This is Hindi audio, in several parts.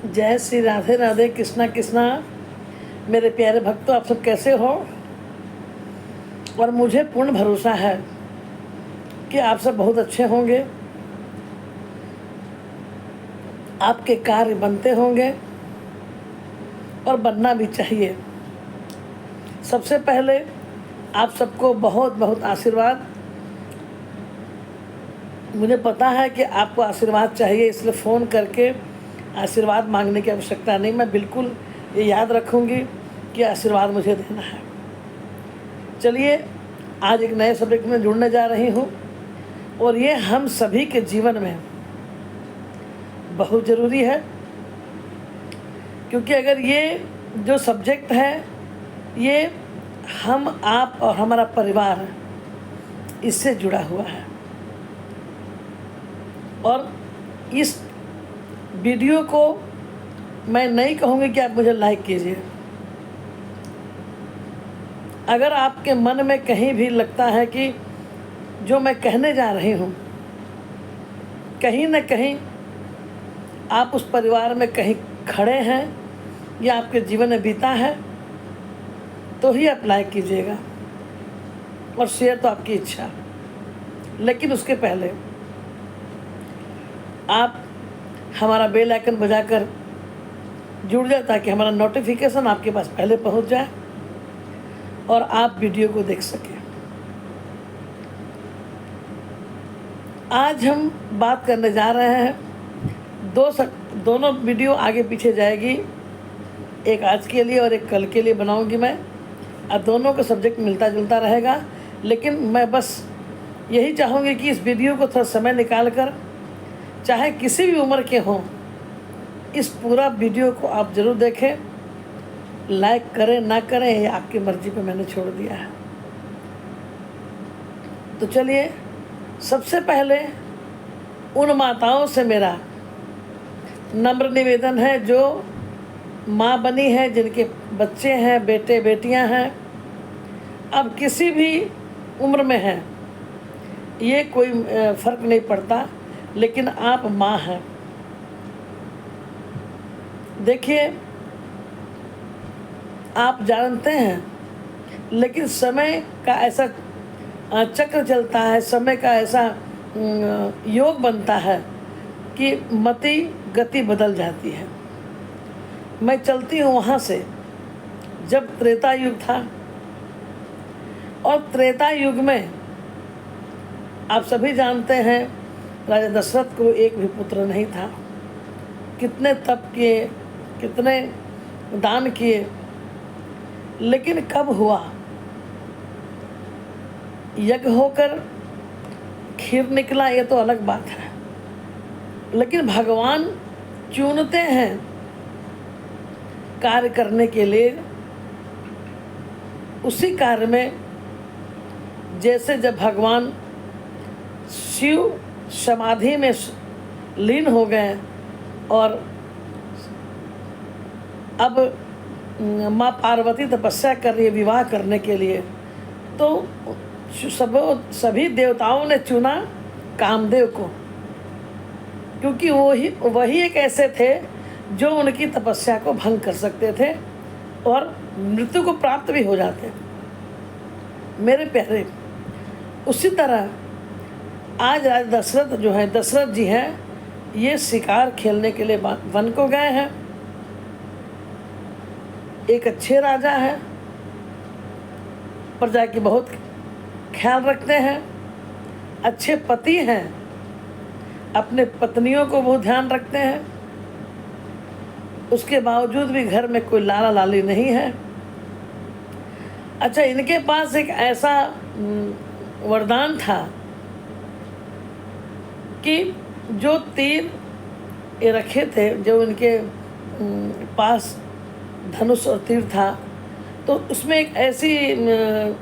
जय श्री राधे राधे, कृष्णा कृष्णा। मेरे प्यारे भक्तों, आप सब कैसे हो? और मुझे पूर्ण भरोसा है कि आप सब बहुत अच्छे होंगे, आपके कार्य बनते होंगे और बनना भी चाहिए। सबसे पहले आप सबको बहुत बहुत आशीर्वाद। मुझे पता है कि आपको आशीर्वाद चाहिए, इसलिए फ़ोन करके आशीर्वाद मांगने की आवश्यकता नहीं। मैं बिल्कुल ये याद रखूँगी कि आशीर्वाद मुझे देना है। चलिए, आज एक नए सब्जेक्ट में जुड़ने जा रही हूँ और ये हम सभी के जीवन में बहुत ज़रूरी है, क्योंकि अगर ये जो सब्जेक्ट है ये हम, आप और हमारा परिवार इससे जुड़ा हुआ है। और इस वीडियो को मैं नहीं कहूँगी कि आप मुझे लाइक कीजिए। अगर आपके मन में कहीं भी लगता है कि जो मैं कहने जा रही हूँ कहीं न कहीं आप उस परिवार में कहीं खड़े हैं या आपके जीवन में बीता है, तो ही आप लाइक कीजिएगा और शेयर तो आपकी इच्छा। लेकिन उसके पहले आप हमारा बेल आइकन बजाकर जुड़ जाए ताकि हमारा नोटिफिकेशन आपके पास पहले पहुंच जाए और आप वीडियो को देख सकें। आज हम बात करने जा रहे हैं, दोनों वीडियो आगे पीछे जाएगी, एक आज के लिए और एक कल के लिए बनाऊंगी मैं, और दोनों का सब्जेक्ट मिलता जुलता रहेगा। लेकिन मैं बस यही चाहूँगी कि इस वीडियो को थोड़ा समय निकाल कर, चाहे किसी भी उम्र के हों, इस पूरा वीडियो को आप ज़रूर देखें। लाइक करें ना करें ये आपकी मर्ज़ी पे मैंने छोड़ दिया है। तो चलिए, सबसे पहले उन माताओं से मेरा नम्र निवेदन है जो माँ बनी है, जिनके बच्चे हैं, बेटे बेटियां हैं, अब किसी भी उम्र में हैं, ये कोई फ़र्क नहीं पड़ता, लेकिन आप माँ हैं। देखिए, आप जानते हैं, लेकिन समय का ऐसा चक्र चलता है, समय का ऐसा योग बनता है कि मति गति बदल जाती है। मैं चलती हूँ वहाँ से जब त्रेता युग था, और त्रेता युग में आप सभी जानते हैं राजा दशरथ को एक भी पुत्र नहीं था। कितने तप किए, कितने दान किए, लेकिन कब हुआ? यज्ञ होकर खीर निकला, ये तो अलग बात है, लेकिन भगवान चुनते हैं कार्य करने के लिए। उसी कार्य में, जैसे जब भगवान शिव समाधि में लीन हो गए और अब माँ पार्वती तपस्या कर रही है विवाह करने के लिए, तो सभी देवताओं ने चुना कामदेव को, क्योंकि वही एक ऐसे थे जो उनकी तपस्या को भंग कर सकते थे और मृत्यु को प्राप्त भी हो जाते। मेरे प्यारे, उसी तरह आज राजा दशरथ जो है, दशरथ जी हैं, ये शिकार खेलने के लिए वन को गए हैं। एक अच्छे राजा हैं, प्रजा की बहुत ख्याल रखते हैं, अच्छे पति हैं, अपने पत्नियों को बहुत ध्यान रखते हैं। उसके बावजूद भी घर में कोई लाला लाली नहीं है। अच्छा, इनके पास एक ऐसा वरदान था कि जो तीर ये रखे थे, जो इनके पास धनुष और तीर था, तो उसमें एक ऐसी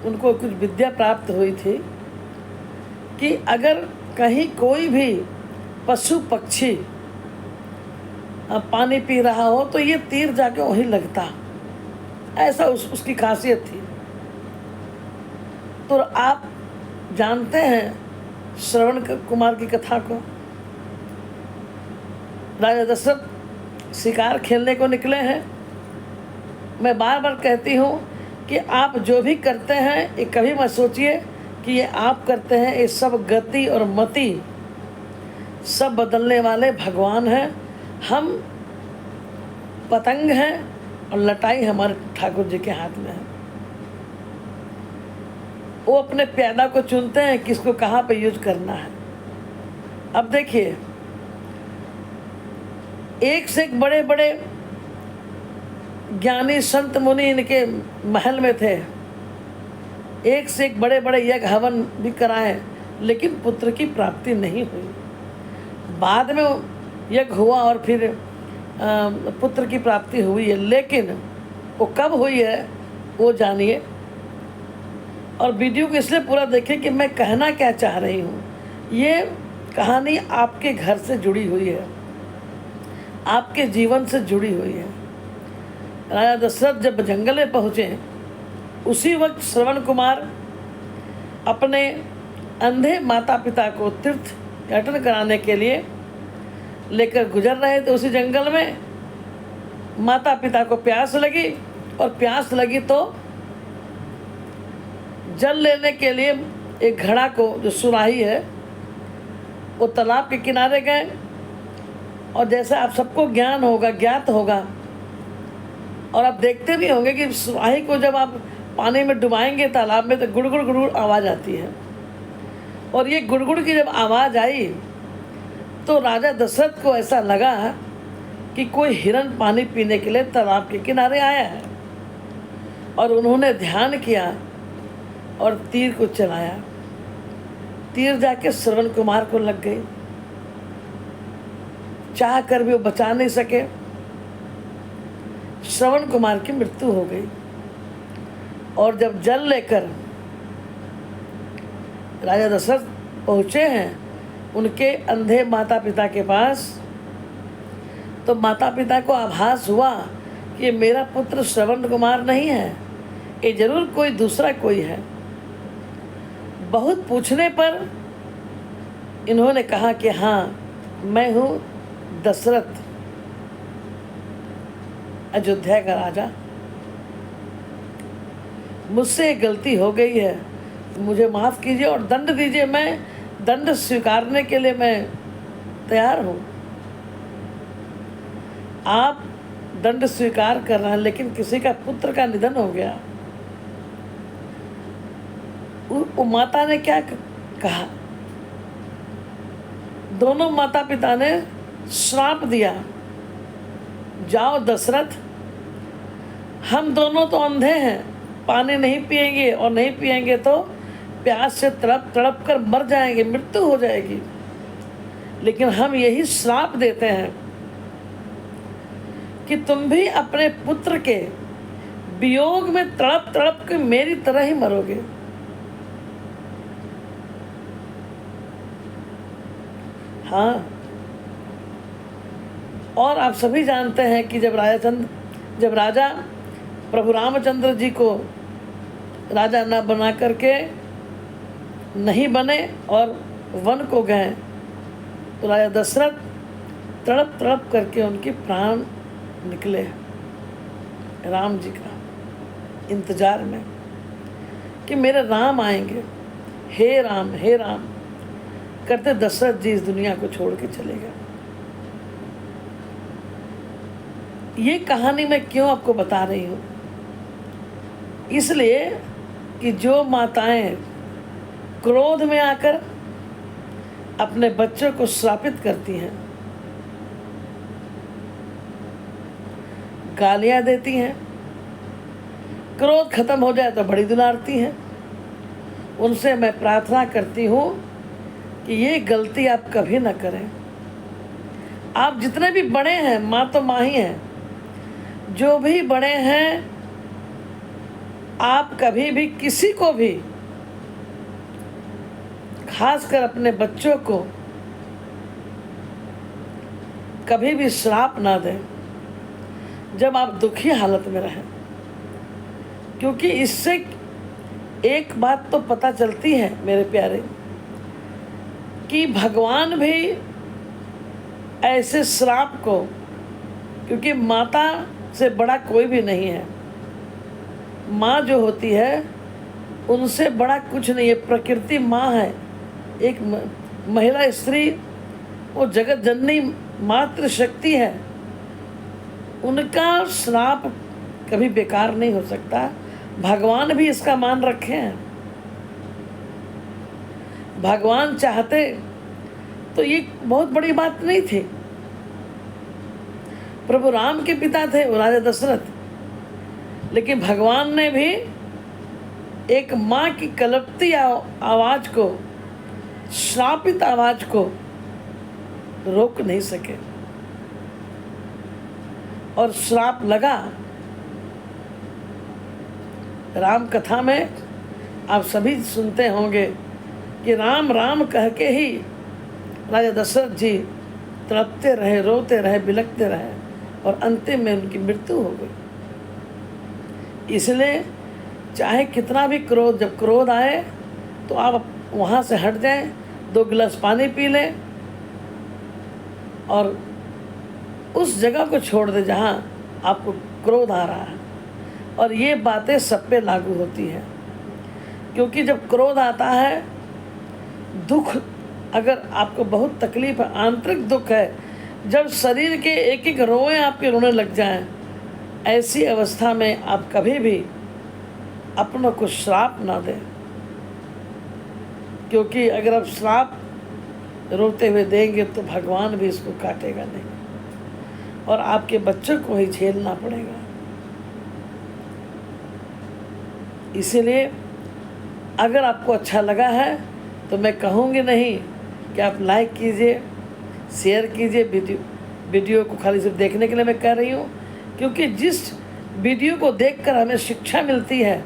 उनको कुछ विद्या प्राप्त हुई थी कि अगर कहीं कोई भी पशु पक्षी पानी पी रहा हो तो ये तीर जाके वहीं लगता, ऐसा उसकी खासियत थी। तो आप जानते हैं श्रवण कुमार की कथा को। राजा दशरथ शिकार खेलने को निकले हैं। मैं बार बार कहती हूँ कि आप जो भी करते हैं ये कभी मत सोचिए कि ये आप करते हैं। ये सब गति और मति सब बदलने वाले भगवान हैं। हम पतंग हैं और लटाई हमारे ठाकुर जी के हाथ में है। वो अपने प्यादा को चुनते हैं किसको कहाँ पे यूज करना है। अब देखिए, एक से एक बड़े बड़े ज्ञानी संत मुनि इनके महल में थे। एक से एक बड़े बड़े यज्ञ हवन भी कराए, लेकिन पुत्र की प्राप्ति नहीं हुई। बाद में यज्ञ हुआ और फिर पुत्र की प्राप्ति हुई है, लेकिन वो कब हुई है वो जानिए। और वीडियो को इसलिए पूरा देखें कि मैं कहना क्या चाह रही हूँ। ये कहानी आपके घर से जुड़ी हुई है, आपके जीवन से जुड़ी हुई है। राजा दशरथ जब जंगल में पहुँचे, उसी वक्त श्रवण कुमार अपने अंधे माता पिता को तीर्थ याटन कराने के लिए लेकर गुजर रहे थे। उसी जंगल में माता पिता को प्यास लगी, और प्यास लगी तो जल लेने के लिए एक घड़ा को, जो सुराही है, वो तालाब के किनारे गए। और जैसा आप सबको ज्ञान होगा, ज्ञात होगा, और आप देखते भी होंगे कि सुराही को जब आप पानी में डुबाएंगे तालाब में, तो गुड़गुड़ गुड़गुड़ आवाज़ आती है। और ये गुड़गुड़ की जब आवाज़ आई तो राजा दशरथ को ऐसा लगा कि कोई हिरन पानी पीने के लिए तालाब के किनारे आया है। और उन्होंने ध्यान किया और तीर को चलाया। तीर जाके श्रवण कुमार को लग गई। चाह कर भी वो बचा नहीं सके। श्रवण कुमार की मृत्यु हो गई। और जब जल लेकर राजा दशरथ पहुँचे हैं उनके अंधे माता पिता के पास, तो माता पिता को आभास हुआ कि ये मेरा पुत्र श्रवण कुमार नहीं है, ये जरूर कोई दूसरा कोई है। बहुत पूछने पर इन्होंने कहा कि हाँ, मैं हूँ दशरथ, अयोध्या का राजा। मुझसे गलती हो गई है, मुझे माफ़ कीजिए और दंड दीजिए। मैं दंड स्वीकारने के लिए मैं तैयार हूँ। आप दंड स्वीकार कर रहे हैं, लेकिन किसी का पुत्र का निधन हो गया। वो माता ने क्या कहा? दोनों माता पिता ने श्राप दिया, जाओ दशरथ, हम दोनों तो अंधे हैं, पानी नहीं पिएंगे, और नहीं पिएंगे तो प्यास से तड़प तड़प कर मर जाएंगे, मृत्यु हो जाएगी। लेकिन हम यही श्राप देते हैं कि तुम भी अपने पुत्र के वियोग में तड़प तड़प के मेरी तरह ही मरोगे। हाँ, और आप सभी जानते हैं कि जब राजा प्रभु रामचंद्र जी को राजा न बना करके नहीं बने और वन को गए, तो राजा दशरथ तड़प तड़प करके उनके प्राण निकले राम जी का इंतजार में कि मेरे राम आएंगे। हे राम, हे राम करते दशरथ जी इस दुनिया को छोड़ के चले गए। ये कहानी मैं क्यों आपको बता रही हूँ? इसलिए कि जो माताएं क्रोध में आकर अपने बच्चों को श्रापित करती हैं, गालियां देती हैं, क्रोध खत्म हो जाए तो बड़ी दुलारती हैं, उनसे मैं प्रार्थना करती हूँ कि ये गलती आप कभी ना करें। आप जितने भी बड़े हैं, माँ तो माँ ही हैं, जो भी बड़े हैं, आप कभी भी किसी को भी, खासकर अपने बच्चों को, कभी भी श्राप ना दें जब आप दुखी हालत में रहें। क्योंकि इससे एक बात तो पता चलती है मेरे प्यारे, कि भगवान भी ऐसे श्राप को, क्योंकि माता से बड़ा कोई भी नहीं है। माँ जो होती है उनसे बड़ा कुछ नहीं है। प्रकृति माँ है, एक महिला स्त्री वो जगत जननी मातृ शक्ति है। उनका श्राप कभी बेकार नहीं हो सकता। भगवान भी इसका मान रखे हैं। भगवान चाहते तो ये बहुत बड़ी बात नहीं थी। प्रभु राम के पिता थे वो राजा दशरथ, लेकिन भगवान ने भी एक माँ की कलपती आवाज को, श्रापित आवाज को रोक नहीं सके और श्राप लगा। राम कथा में आप सभी सुनते होंगे कि राम राम कह के ही राजा दशरथ जी तड़पते रहे, रोते रहे, बिलखते रहे और अंतिम में उनकी मृत्यु हो गई। इसलिए चाहे कितना भी क्रोध, जब क्रोध आए तो आप वहाँ से हट जाएं, 2 गिलास पानी पी लें और उस जगह को छोड़ दें जहाँ आपको क्रोध आ रहा है। और ये बातें सब पे लागू होती हैं, क्योंकि जब क्रोध आता है, दुख, अगर आपको बहुत तकलीफ है, आंतरिक दुख है, जब शरीर के एक एक रोए आपके रोने लग जाएं, ऐसी अवस्था में आप कभी भी अपनों को श्राप ना दें। क्योंकि अगर आप श्राप रोते हुए देंगे तो भगवान भी इसको काटेगा नहीं और आपके बच्चों को ही झेलना पड़ेगा। इसीलिए अगर आपको अच्छा लगा है तो मैं कहूँगी नहीं कि आप लाइक कीजिए, शेयर कीजिए। वीडियो को खाली सिर्फ देखने के लिए मैं कह रही हूँ, क्योंकि जिस वीडियो को देखकर हमें शिक्षा मिलती है,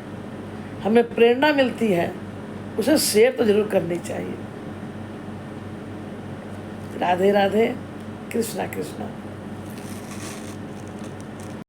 हमें प्रेरणा मिलती है, उसे शेयर तो जरूर करनी चाहिए। राधे राधे, कृष्णा कृष्णा।